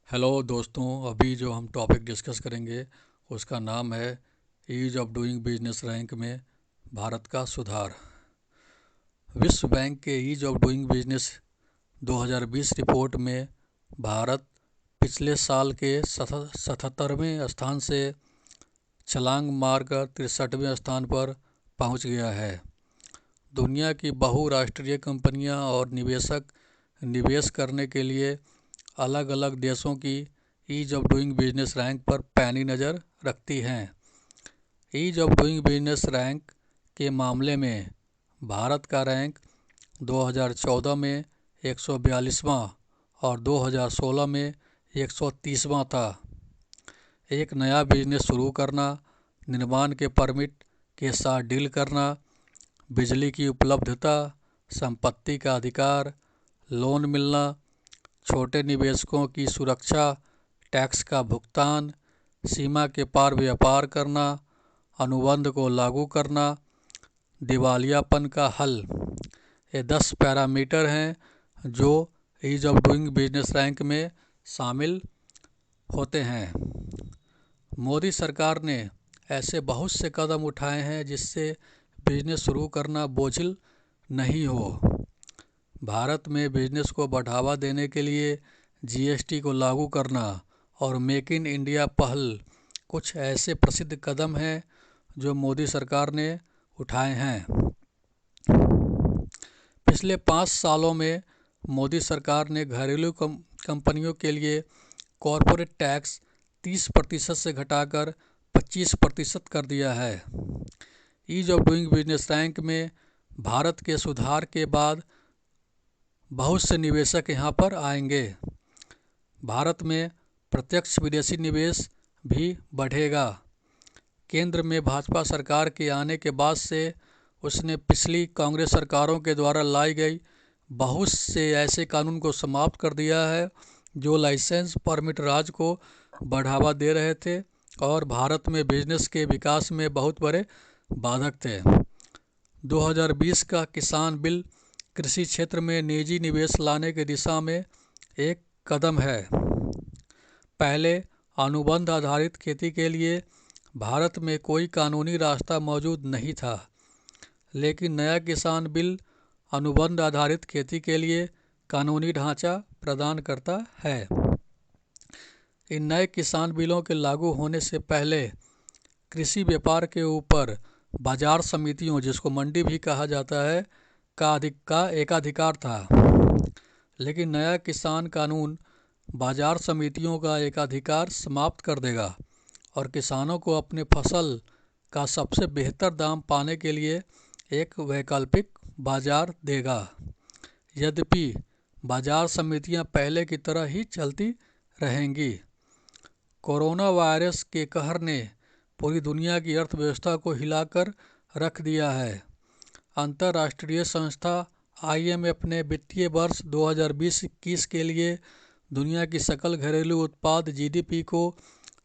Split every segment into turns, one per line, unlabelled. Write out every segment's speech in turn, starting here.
Hello दोस्तों, अभी जो हम टॉपिक डिस्कस करेंगे उसका नाम है ease of doing business rank में भारत का सुधार। विश्व बैंक के ease of doing business 2020 report में भारत पिछले साल के 77वें स्थान से छलांग मारकर 63वें स्थान पर पहुंच गया है। दुनिया की बहुराष्ट्रीय कंपनियां और निवेशक निवेश करने के लिए अलग अलग देशों की ease of doing business rank पर पैनी नज़र रखती हैं। Ease of doing business rank के मामले में भारत का रैंक 2014 में 142वां और 2016 में 130वां था। एक नया बिजनेस शुरू करना, निर्माण के परमिट के साथ डील करना, बिजली की उपलब्धता, संपत्ति का अधिकार, लोन मिलना, छोटे निवेशकों की सुरक्षा, टैक्स का भुगतान, सीमा के पार व्यापार करना, अनुबंध को लागू करना, दिवालियापन का हल, ये 10 पैरामीटर हैं जो ease of doing business rank में शामिल होते हैं। मोदी सरकार ने ऐसे बहुत से कदम उठाए हैं जिससे बिजनेस शुरू करना बोझिल नहीं हो। भारत में बिजनेस को बढ़ावा देने के लिए जीएसटी को लागू करना और मेक इन इंडिया पहल कुछ ऐसे प्रसिद्ध कदम हैं जो मोदी सरकार ने उठाए हैं। पिछले 5 सालों में मोदी सरकार ने घरेलू कंपनियों के लिए कॉरपोरेट टैक्स 30% से घटाकर 25% कर दिया है। Ease of doing business rank में भारत के सुधार के बाद बहुत से निवेशक यहाँ पर आएंगे। भारत में प्रत्यक्ष विदेशी निवेश भी बढ़ेगा। केंद्र में भाजपा सरकार के आने के बाद से उसने पिछली कांग्रेस सरकारों के द्वारा लाई गई बहुत से ऐसे कानून को समाप्त कर दिया है जो लाइसेंस परमिट राज को बढ़ावा दे रहे थे और भारत में बिजनेस के विकास में बहुत बड़े बाधक थे। 2020 का किसान बिल कृषि क्षेत्र में निजी निवेश लाने की दिशा में एक कदम है। पहले अनुबंध आधारित खेती के लिए भारत में कोई कानूनी रास्ता मौजूद नहीं था, लेकिन नया किसान बिल अनुबंध आधारित खेती के लिए कानूनी ढांचा प्रदान करता है। इन नए किसान बिलों के लागू होने से पहले कृषि व्यापार के ऊपर बाजार समितियों, जिसको मंडी भी कहा जाता है, का एकाधिकार था। लेकिन नया किसान कानून बाजार समितियों का एकाधिकार समाप्त कर देगा और किसानों को अपने फसल का सबसे बेहतर दाम पाने के लिए एक वैकल्पिक बाजार देगा। यद्यपि बाजार समितियां पहले की तरह ही चलती रहेंगी। कोरोना वायरस के कहर ने पूरी दुनिया की अर्थव्यवस्था को हिलाकर रख दिया है। अंतर्राष्ट्रीय संस्था आईएमएफ ने वित्तीय वर्ष 2020-21 के लिए दुनिया की सकल घरेलू उत्पाद जीडीपी को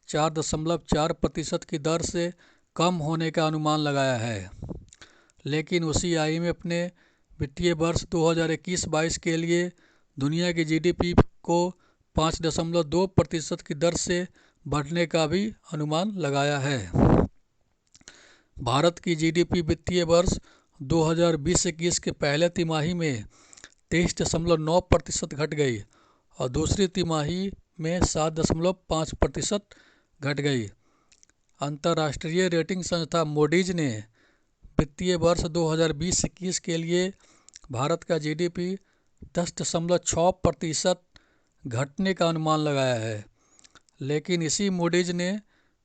4.4% की दर से कम होने का अनुमान लगाया है। लेकिन उसी आईएमएफ ने वित्तीय वर्ष 2021-22 के लिए दुनिया की जीडीपी को 5.2% की दर से बढ़ने का भी अनुमान लगाया है। भारत की जीडीपी वित्तीय वर्ष 2020-21 के पहले तिमाही में 23.9% घट गई और दूसरी तिमाही में 7.5% घट गई। अंतर्राष्ट्रीय रेटिंग संस्था मूडीज ने वित्तीय वर्ष 2020-21 के लिए भारत का जीडीपी 10.6% घटने का अनुमान लगाया है। लेकिन इसी मूडीज ने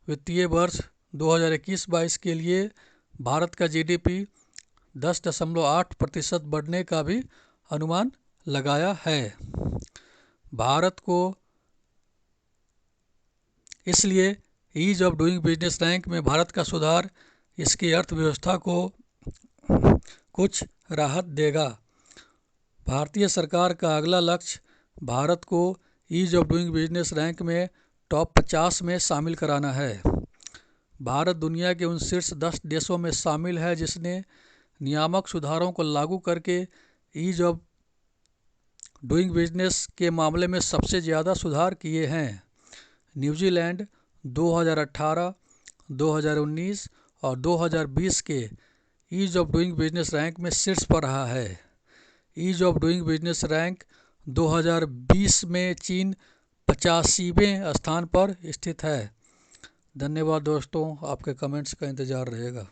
वित्तीय वर्ष 2021-22 के लिए भारत का जीडीपी 10.8% बढ़ने का भी अनुमान लगाया है। भारत को इसलिए ease of doing business rank में भारत का सुधार इसकी अर्थव्यवस्था को कुछ राहत देगा। भारतीय सरकार का अगला लक्ष्य भारत को ease of doing business rank में टॉप 50 में शामिल कराना है। भारत दुनिया के उन शीर्ष 10 देशों में शामिल है जिसने नियामक सुधारों को लागू करके ईज ऑफ डूइंग बिजनेस के मामले में सबसे ज़्यादा सुधार किए हैं। न्यूजीलैंड 2018, 2019 और 2020 के ease of doing business rank में शीर्ष पर रहा है। Ease of doing business rank 2020 में चीन 85वें स्थान पर स्थित है। धन्यवाद दोस्तों, आपके कमेंट्स का इंतज़ार रहेगा।